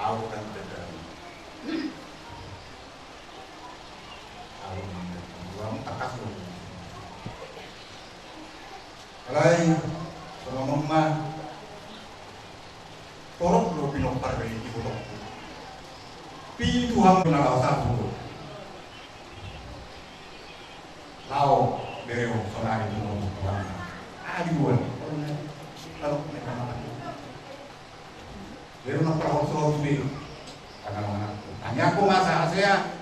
Aku kan tidak. Aku menjual takas dulu. Lain sama mama, torok lo pinopar dari ibu toko. Pi Tuhan mengalah satu. Lau bereu sonari dulu Tuhan. Aduan, kalau mereka makan. Bereu nak perahu selalu tuh. Kadang-kadang tanya aku masa saya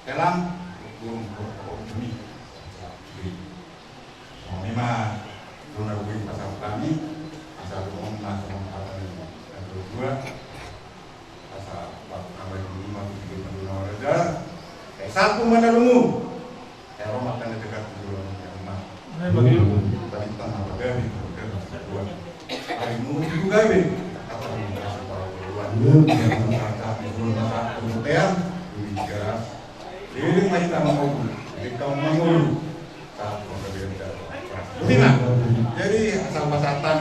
dalam belum demi. Memang belum ada pasal kami, pasal umum nasional yang kedua, pasal 45 menurut Raja. Satu mana umum, kalau makan dekat dulu yang mana? Tadi kita apa gawe? Kedua, hari umum itu gawe. Kata pasal para keluar, yang kata dulu masa kemudian dijelas. Ini masih tak mau, jadi kamu mau satu berbeda. Tidak. Jadi asal pasatan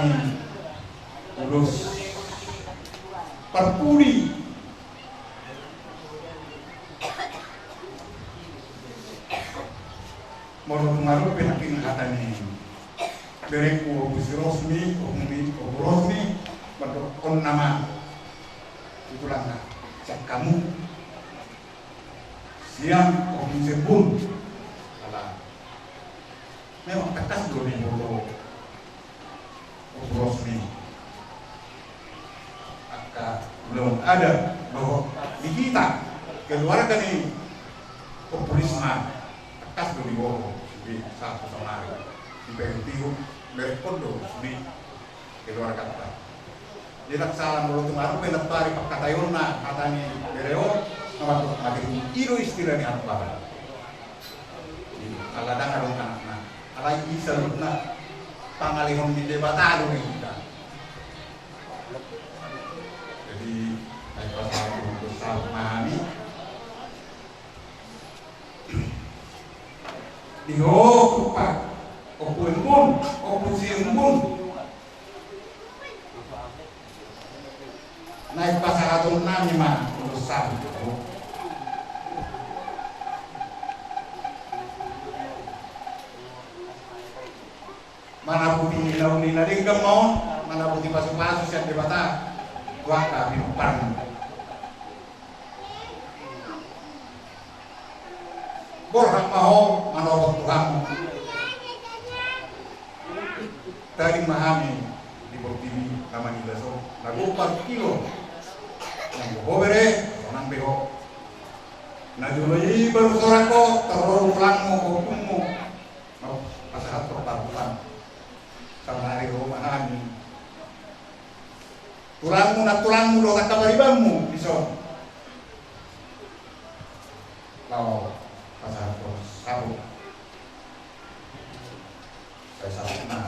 lulus perpuri menurut penakin kata ini dari kubus rosmi bentuk nama itu langkah cek kamu siang kubus pun memang tekas dulu di foto Rosmi. Maka belum ada bahwa di kita keluarga ini populisme tekas dulu di foto di satu sama di PNTU dari kondo di keluarga kita. Jadi salam dulu kemarin penetari pak katayona katanya bereo nama tuh makin itu istilahnya apa? Aladang ada anak-anak. Alay bisa na pangalihon di debatado nih kita. Jadi pasal besar memahami dihokupak opun pun opusiun pun naik pasal atau nanya mah besar itu. Mana putih nila ringgam mau, mana putih pasu-pasu siap debata, waka binupan. Borhak mau manobok Tuhan. Tadi mahami di bawah TV nama nila so, lagu 4 kilo. Yang bobere, orang beho. Najulai baru sorako, terlalu pelangmu, hukummu. Mau pasahat pertabuhan. Sama hari rumahan tulangmu doa kabaribamu bisa kalau pasal sabu saya sabuna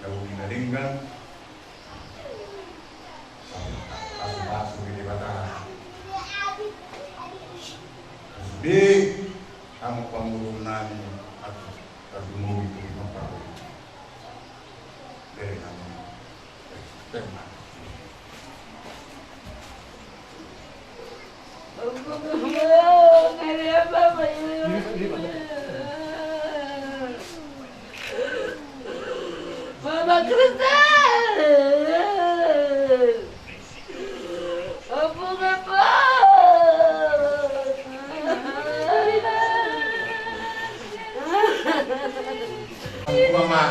jauh dinadingkan pasu di batang di kamu pengulunan atau terbunuh itu memperoleh dari kamu tenang. Mama Kristal, apa ngapa? Mama.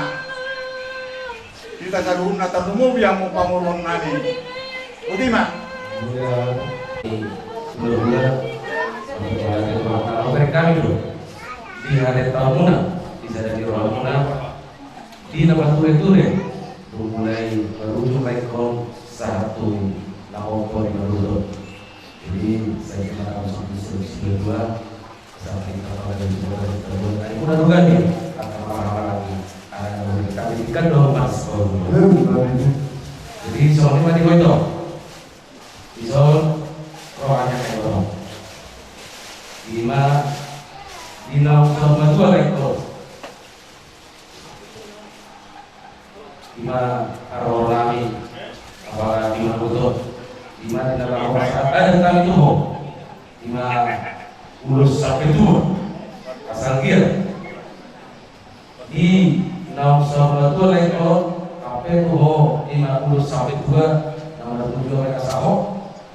Kita sarung na tarumo yang mau pamulon nani. Utima. Sebelumnya mereka itu di hari tahunnya di sana di Ramuna di nama ture mulai berujung lekong satu lampor yang baru. Jadi saya kena langsung di dua sampai kalau ada juga ada pun ada nih akan lama lagi kami ikan dong mas. Jadi soalnya mati kau itu isol rohanya kayak itu lima dinau sama dua lekor lima arolami apa lima butuh di mana dalam saat ada kami tuh di mana urus sampai tua asal kia di enam sama tua lekor kape tuh di mana urus sampai tua nama tujuh mereka sahok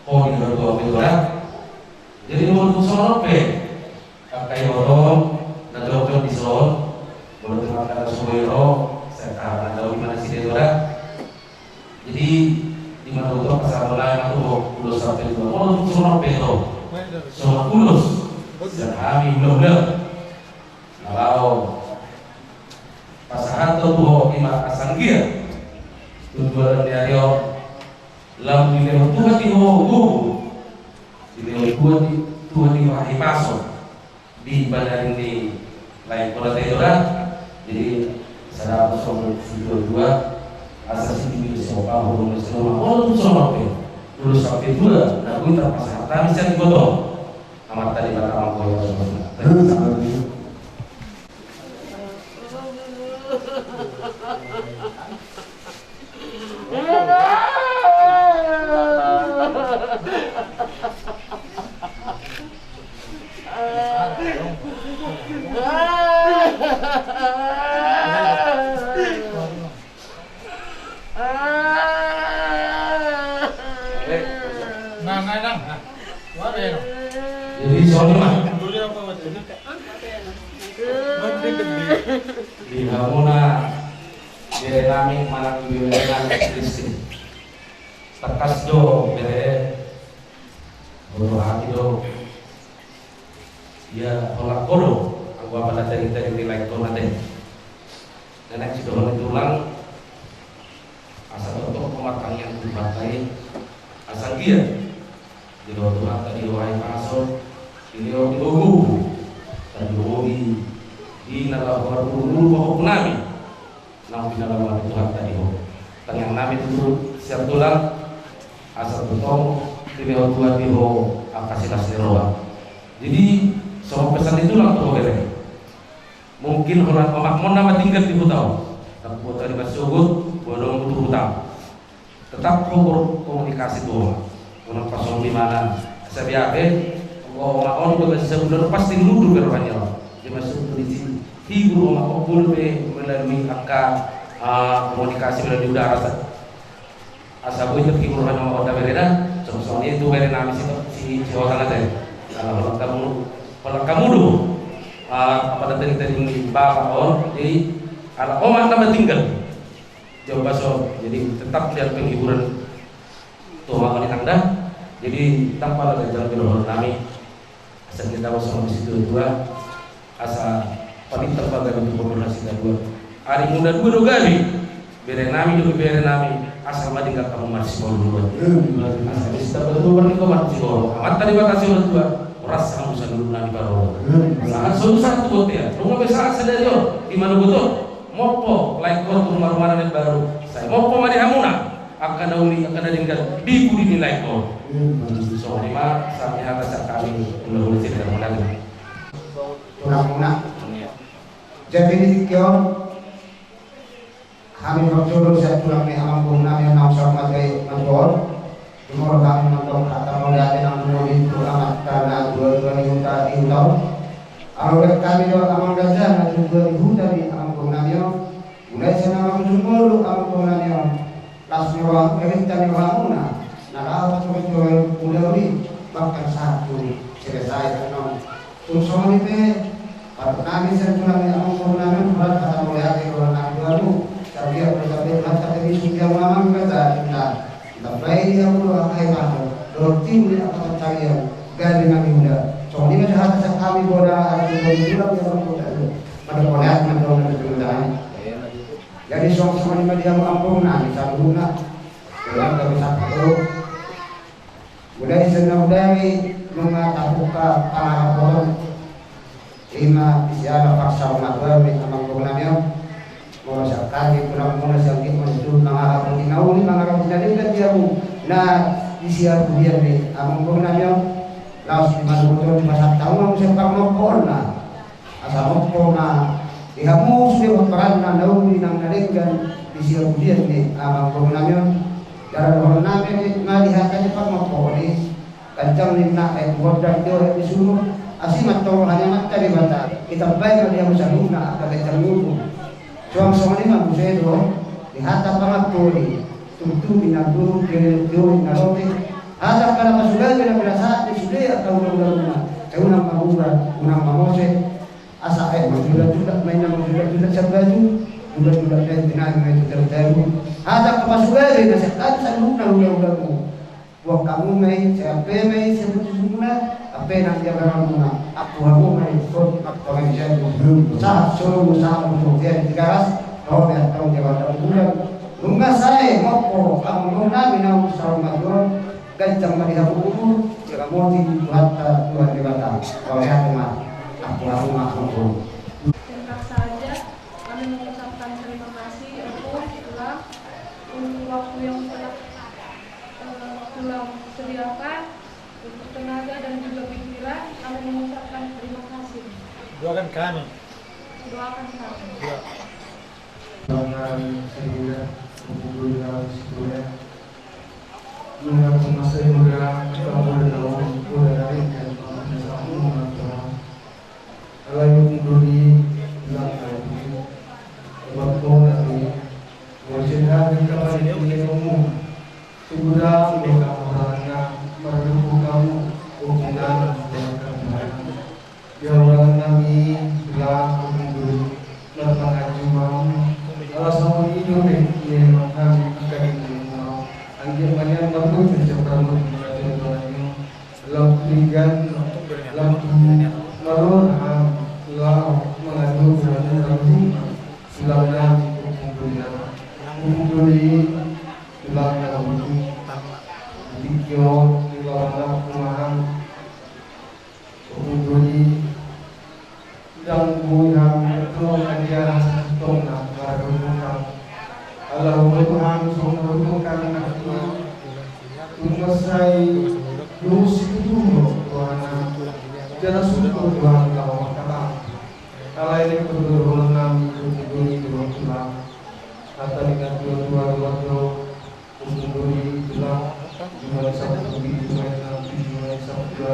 di dua betul. Jadi untuk sonope kakai orang dan dokter di Solo boleh makan suwero saya tahu di mana sih dia. Jadi di mana itu pasal lain itu udah sampai itu untuk sonope itu sono kulus dan kami belum kalau pasahan tuh di mana asanggia tujuan dari lam di lewat Tuhan di di lewat Tuhan di wahai pasok di badan di lain kota Tedora. Jadi saya bersama dua asas ini bisa hubung semua itu sama lulus sampai dua nah gue terpaksa tapi saya digotong amat tadi kata orang tua jadi soalnya di Hamuna dari kami malam bimbingan Kristen tekas do bere hati do ya olak kodo aku pada cerita nilai itu nanti nenek si doang tulang asal untuk pematang yang dipakai asal dia di luar Tuhan tadi wahai pasor ini orang dibogu tadi bogi di nalar orang dulu pokok nami namun di nalar Tuhan tadi bogi tengah nami itu siap tulang asal betong di luar Tuhan di bogi akasih nasneroa. Jadi semua pesan itu lah tuh bere mungkin orang pemakmon nama tinggal di Butau tapi Butau di Basugut bodong butuh hutang tetap komunikasi tuh orang pasong di mana saya orang sebenarnya pasti nuduh berbanyak dia masuk di sini hibur orang pun melalui angka komunikasi melalui udara asal itu hibur orang kota bereda soalnya itu beri nama si orang ada kalau kamu dulu pada tadi bapak jadi ala omat nama tinggal jauh baso jadi tetap lihat penghiburan tuh makan anda jadi tanpa ada jalan bilang kami asal kita bersama di situ dua asal paling terbaik untuk komunikasi dua hari muda dua kali bere nami asal mati nggak kamu masih mau duluan asal kita betul bernikah masih mau amat tadi batasi orang tua rasa kamu selalu nani baru saat satu hotel rumah besar sadar yo di mana betul mopo lain kau rumah yang baru saya mopo mari hamuna akan nauli akan tinggal di budi nilai kau so lima sampai atas kami belum boleh cerita lagi muna jadi dikyo kami berjodoh saya tulang ni amang guna yang nak sama saya mentor Timur kami mentok kata mulai dengan menurut amat karena dua juta tahun. Awal kami do amang gajah nanti 2000 dari amang guna mulai sana amang jumur amang guna langsung orang perintah ni orang Naraw tuloy ulit bahkan satu selesai kan unsur ini pada kami saya tulang yang amang namin berat kata mulai orang baru tapi berkata kata ini sudah mamang kata kita bayi dia pula akai mahal roti ni apa cari gadi kami muda so ini macam hati kami bola ada di dalam yang muda pada kolat mandong dan jadi semua ini dia ampun nami sabuna dalam kami satu mulai senang dari mengatakan pengalaman lima isiana paksa mengabar amang pengamnya mau sekali pulang mau sakit menjul mengarap dinauli mengarap dinadin dia na isiar dia ni amang pengamnya laos di mana betul di masa tahun mau sempat mokol na asal mokol na dihamu sudah berperan na nauli nang nadin isiar dia ni amang pengamnya cara orang nabi melihat aja pak kancang lina wadah dia disuruh asimat toro hanya mata di mata kita baik dia musaluna ada kancang nyuruh suam sama lima musedo di hata pangapuri tutu binaduru kiri narote ada kana pasugal bila saat di sudah atau ulang unang mahuran unang mamose asa juga main nama juga sabaju juga dan tinang itu terjadi ada kepasugal di nasihat sanung ulang buat kamu mai siapa mai siapa semula apa yang dia berangkat aku mai ikut aku mai jadi sah suruh usaha untuk dia di garas kau yang tahu dia pada bulan lunga saya ngopo kamu nuna bina usaha major gancang melihat umur jika mau dibuat Tuhan di batang kau yang aku aku Singkat saja, kami mengucapkan terima kasih untuk waktu yang telah sediakan untuk tenaga dan juga pikiran. Kami mengucapkan terima kasih. Doakan kami. Doakan kami. Dengan sehingga mengumpul dalam sebulan mengaku masa yang bergerak kamu dalam dari dan kamu mengatur kalau yang mengumpuli dalam lagi waktu dari wajibnya dikatakan ini umum sudah mengatakan merdeka kamu hubungan dengan kamu ya orang kami bilang mengumpuli lapangan jumaah alasan ini yang kami akan mau anjir banyak bagus mencoba menjadi lapigan lampu marun lalu mengadu dengan lampu selama mengumpuli selama lampu video selama kumahan mengumpuli dan bukan itu ajaran tongnak barukan Allah Tuhan sungguhkan hati tungasai lurus itu Tuhan jangan syukur Tuhan kau kata kalau ini kebetulan kami berdiri dua Tuhan kata dengan dua berdiri bilang jumlah satu jumlah nabi jumlah satu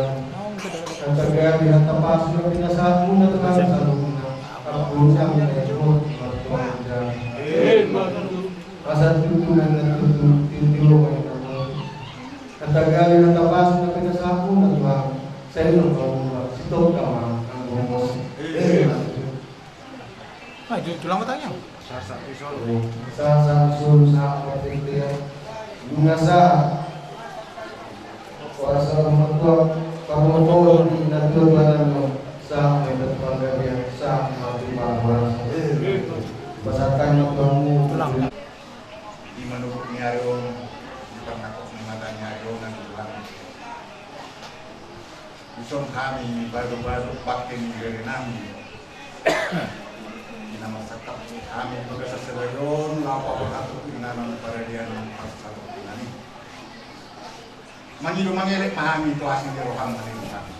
kata gaya di atas pas sudah tidak satu datang selalu aku jangan ikut pasal tutunan dan tutu kata gali na tapas na pinasapo na tuwa sa iyo ng sitok kama ang bumos Itu lang tanya. sa sul sa kapitya bunga sa kuasa matua pamotor di natural mo sa may pagpagabihan sa mga pagpagawa pasatan mo kamu di manubuk nyarong di pernakok mata nyarong dan Tuhan Bison kami baru-baru pakai negeri nami di nama sakap kami berkasa sebayon lapa berhatu inanan para dia pasal inani mangilu mangelek mahami itu hasil roham kami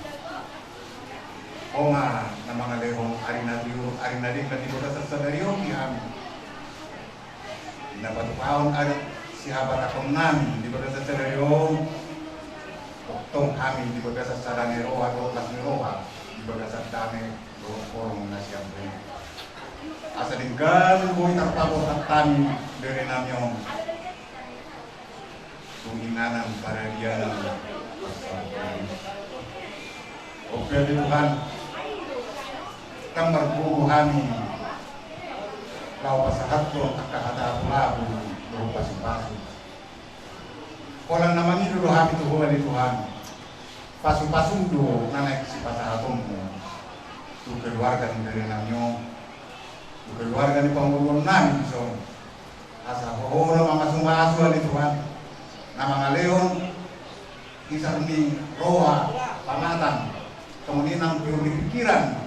Oma nama ngalehong arinadi kan di berkasa sebayon kami dapat tahun ada siapa takon nami di berkasa sebayon tong kami di berkasa sadane roha 12 roha di berkasa dame korong nasiam ini asa dinggan boy terpabot at kami dari namyong tunginanang para dia ng oke di Tuhan kang marbuho kami lau pasahat ko kakahata labu berupa simpasu kolang naman itu kami tuhuan di Tuhan pasung-pasung do nanek si pasahatom mo tu keluarga dari namyong tu keluarga ni panguluan namin so asa hoho na mga sumasuan ni Tuhan na mga leon isa ni roha pamatan kemudian ang pikiran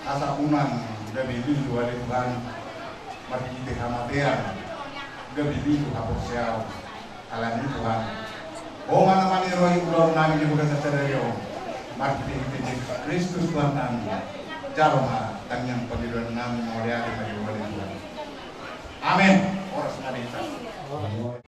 asa unang gabi lilu ali Tuhan makikita hamatean gabi lilu haposyaw alam ni Tuhan o mana mani rohi ulor namin yung mga sa seryo makikita Kristus Tuhan namin Jaroma kanyang pagdiluan namin mga reality na yung Tuhan. Amen. Oras na rin.